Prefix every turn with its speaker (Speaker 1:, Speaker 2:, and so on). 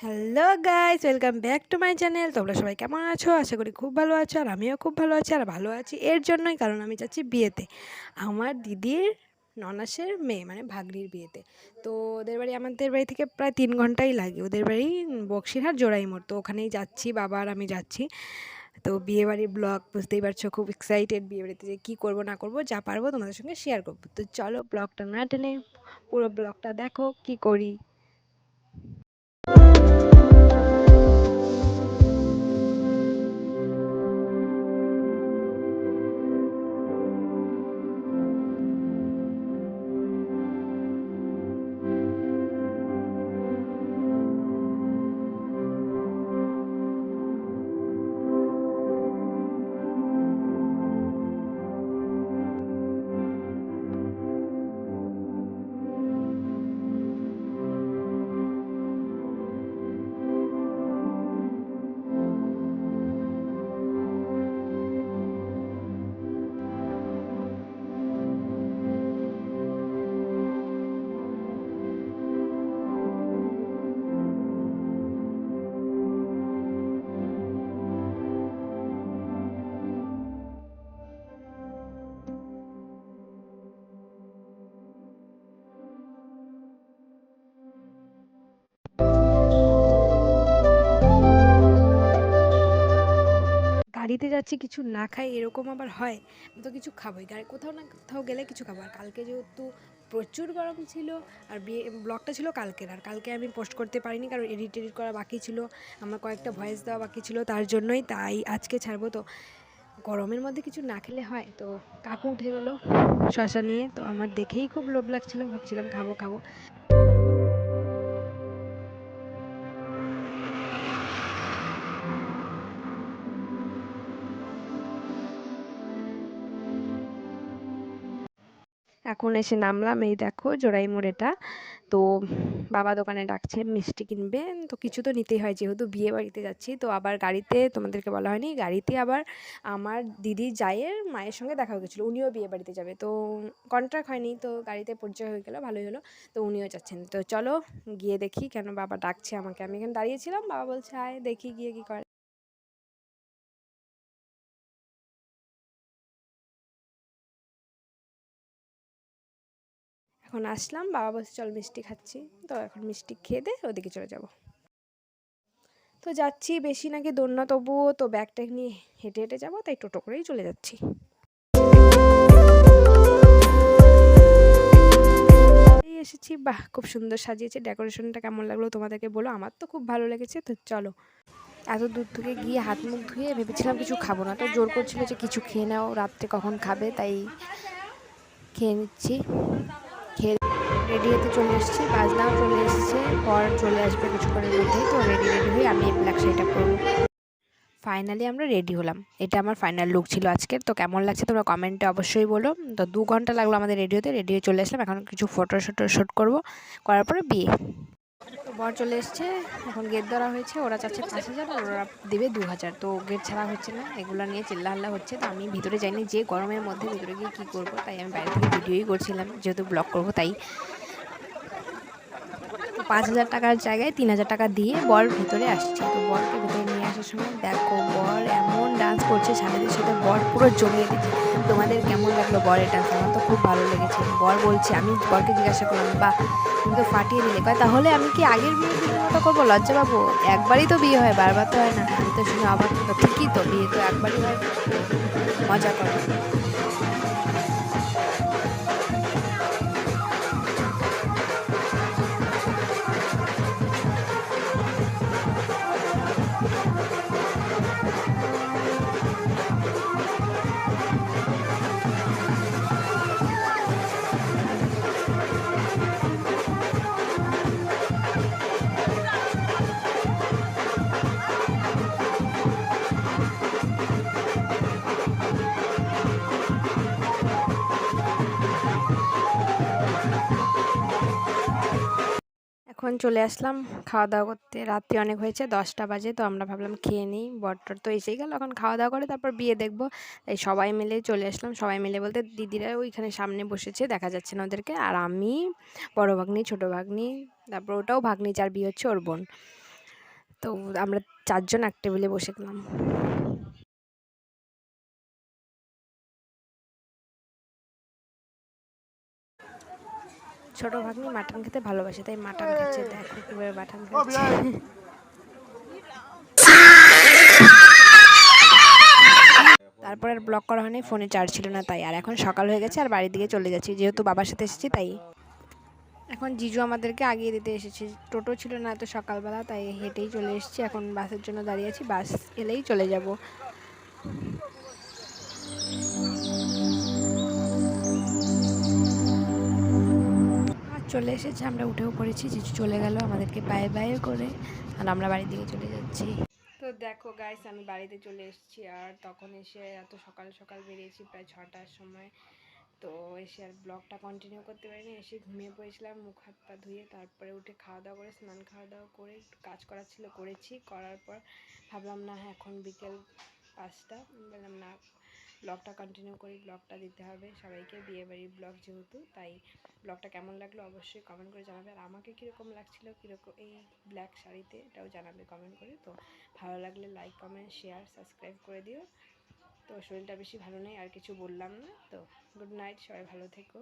Speaker 1: Hello guys, welcome back to my channel. তোমরা সবাই কেমন আছো? আশা করি খুব ভালো আছো। আর আমিও খুব ভালো আছি। আর ভালো আছি এর জন্যই, কারণ আমি যাচ্ছি বিয়েতে, আমার দিদির ননাসের মেয়ে, মানে ভাগ্নির বিয়েতে। তো ওদের বাড়ি আমাদের বাড়ি থেকে প্রায় 3 ঘন্টাই লাগে। ওদের বাড়ি বক্সিরহাট জোড়াইমোড়। তো ওখানেই যাচ্ছি, বাবা আর আমি যাচ্ছি। তো বিয়েবাড়ির ব্লগ বুঝতেই পারছো, খুব এক্সাইটেড। বিয়েবাড়িতে যে কী করবো না করবো, যা পারবো তোমাদের সঙ্গে শেয়ার করবো। তো চলো, ব্লগটা না টেনে পুরো ব্লগটা দেখো কি করি। গাড়িতে যাচ্ছি, কিছু না খাই এরকম আবার হয়? আমি তো কিছু খাবোই, গাড়ি কোথাও না কোথাও গেলে কিছু খাবো। আর কালকে যেহেতু প্রচুর গরম ছিল, আর বিয়ে ব্লগটা ছিল কালকের, আর কালকে আমি পোস্ট করতে পারিনি কারণ এডিট করা বাকি ছিল, আমার কয়েকটা ভয়েস দেওয়া বাকি ছিল, তার জন্যই। তাই আজকে ছাড়বো। তো গরমের মধ্যে কিছু না খেলে হয়? তো কাকু উঠে গেলো শশা নিয়ে, তো আমার দেখেই খুব লোভ লাগছিল, ভাবছিলাম খাবো খাবো। এখন এসে নামলাম, এই দেখো জোড়াই মোড়েটা। তো বাবা দোকানে ডাকছে, মিষ্টি কিনবে। তো কিছু তো নিতেই হয়, যেহেতু বিয়ে বাড়িতে যাচ্ছি। তো আবার গাড়িতে, তোমাদেরকে বলা হয়নি, গাড়িতে আবার আমার দিদি জায়ের মায়ের সঙ্গে দেখা হয়ে গেছিলো, উনিও বিয়ে বাড়িতে যাবে। তো কন্ট্রাক্ট হয়নি, তো গাড়িতে পরিচয় হয়ে গেলো, ভালোই হলো। তো উনিও যাচ্ছেন। তো চলো গিয়ে দেখি, কেন বাবা ডাকছে আমাকে। আমি এখানে দাঁড়িয়েছিলাম, বাবা বলছে আয় দেখি গিয়ে কী করে। এখন আসলাম, বাবা বলছে চল মিষ্টি খাচ্ছি। তো এখন মিষ্টি খেয়ে দে, ওদিকে চলে যাব। তো যাচ্ছি, বেশি নাকি দূর না, তবুও তো ব্যাগ ট্যাগ নিয়ে হেঁটে হেঁটে যাবো, তাই টোটো করেই চলে যাচ্ছি। এই এসেছি, বাহ খুব সুন্দর সাজিয়েছে। ডেকোরেশনটা কেমন লাগলো তোমাদেরকে বলো, আমার তো খুব ভালো লেগেছে। তো চলো, এত দূর থেকে গিয়ে হাত মুখ ধুয়ে ভেবেছিলাম কিছু খাবো না, তো জোর করছিল যে কিছু খেয়ে নাও, রাত্রে কখন খাবে, তাই খেয়ে নিচ্ছি। খেয়ে রেডি হতে চলে এসেছি, বাজনাও চলে এসেছে, পর চলে আসবে কিছুক্ষণের মধ্যেই। তো রেডি রেডি হয়ে আমি ব্ল্যাক শাড়িটা পরবো। ফাইনালি আমরা রেডি হলাম, এটা আমার ফাইনাল লুক ছিল আজকের। তো কেমন লাগছে তোমরা কমেন্টে অবশ্যই বলো। তো 2 ঘন্টা লাগলো আমাদের রেডি হতে, রেডি হয়ে চলে আসলাম। এখন কিছু ফটো শ্যুট করবো, করার পরে বিয়ে। তো বর চলে এসছে, এখন গেট ধরা হয়েছে। ওরা চাচ্ছে 5,000, আর ওরা দেবে 2,000। তো গেট ছাড়া হচ্ছে না, এগুলো নিয়ে চিল্লাহাল্লা হচ্ছে। তো আমি ভিতরে যাইনি, যে গরমের মধ্যে ভিতরে গিয়ে কী করবো, তাই আমি বাইরে থেকে ভিডিওই করছিলাম, যেহেতু ব্লগ করবো তাই। তো 5,000 টাকার জায়গায় 3,000 টাকা দিয়ে বর ভেতরে আসছে। তো বরকে ভেতরে নিয়ে আসার সময় দেখো, বর এমন ডান্স করছে সাথীদের সাথে, বর পুরো জমিয়ে দিচ্ছে। তোমাদের কেমন লাগলো বরের ডান্স? আমার তো খুব ভালো লেগেছে। বর বলছে, আমি বরকে জিজ্ঞাসা করলাম, বা তুমি তো ফাটিয়ে দিলে। কয় তাহলে আমি কি আগের বিয়ের দিনের মতো করবো? লজ্জা পাবো? একবারই তো বিয়ে হয়, বারবার তো হয় না। আমি তো শুনে অবাক। তো ঠিকই তো, বিয়ে তো একবারই হয়, মজা করো। এখন চলে আসলাম খাওয়া দাওয়া করতে। রাত্রি অনেক হয়েছে, 10টা বাজে। তো আমরা ভাবলাম খেয়ে নিই, বরটর তো এসেই গেল, এখন খাওয়া দাওয়া করে তারপর বিয়ে দেখবো। তাই সবাই মিলে চলে আসলাম। সবাই মিলে বলতে দিদিরা ওইখানে সামনে বসেছে, দেখা যাচ্ছে না ওদেরকে। আর আমি, বড় ভাগ্নি, ছোটো ভাগ্নি, তারপর ওটাও ভাগ্নি, যার বিয়ে হচ্ছে ওর বোন। তো আমরা 4 জন এক টেবিলে বসে গেলাম। ছোট ভাগ্নি মাটন খেতে ভালোবাসে, তাই মাটন খাচ্ছে। দেখো কিভাবে মাটন খাচ্ছে। তারপর আর ব্লগ করা হয়নি, ফোনে চার্জ ছিল না তাই। আর এখন সকাল হয়ে গেছে আর বাড়ির দিকে চলে যাচ্ছি, যেহেতু বাবার সাথে এসেছি তাই। এখন জিজু আমাদেরকে আগিয়ে দিতে এসেছে, টোটো ছিল না এত সকালবেলা, তাই হেঁটেই চলে এসেছি। এখন বাসের জন্য দাঁড়িয়ে আছি, বাস এলেই চলে যাব। আর চলে এসেছে, আমরা উঠেও পড়েছি। জিজু চলে গেল আমাদেরকে বাই বাই করে, আর আমরা বাড়ির দিকে চলে যাচ্ছি। তো দেখো গাইস, আমি বাড়িতে চলে এসেছি। আর তখন এসে এত সকাল সকাল বেরিয়েছি, প্রায় 6টার সময়। তো এসে আর ব্লগটা কন্টিনিউ করতে পারিনি, এসে ঘুমিয়ে পড়েছিলাম মুখ হাত পা ধুয়ে। তারপরে উঠে খাওয়া দাওয়া করে, স্নান খাওয়া দাওয়া করে একটু কাজ করার ছিল করেছি। করার পর ভাবলাম না, এখন বিকেল 5টা, বললাম না ব্লগটা কন্টিনিউ করি, ব্লগটা দিতে হবে সবাইকে, বিয়েবাড়ির ব্লগ যেহেতু। তাই ব্লগটা কেমন লাগলো অবশ্যই কমেন্ট করে জানাবে। আর আমাকে কীরকম লাগছিল, কীরকম এই ব্ল্যাক শাড়িতে, এটাও জানাবে কমেন্ট করে। তো ভালো লাগলে লাইক কমেন্ট শেয়ার সাবস্ক্রাইব করে দিও। তো শরীরটা বেশি ভালো নেই, আর কিছু বললাম না। তো গুড নাইট, সবাই ভালো থেকো।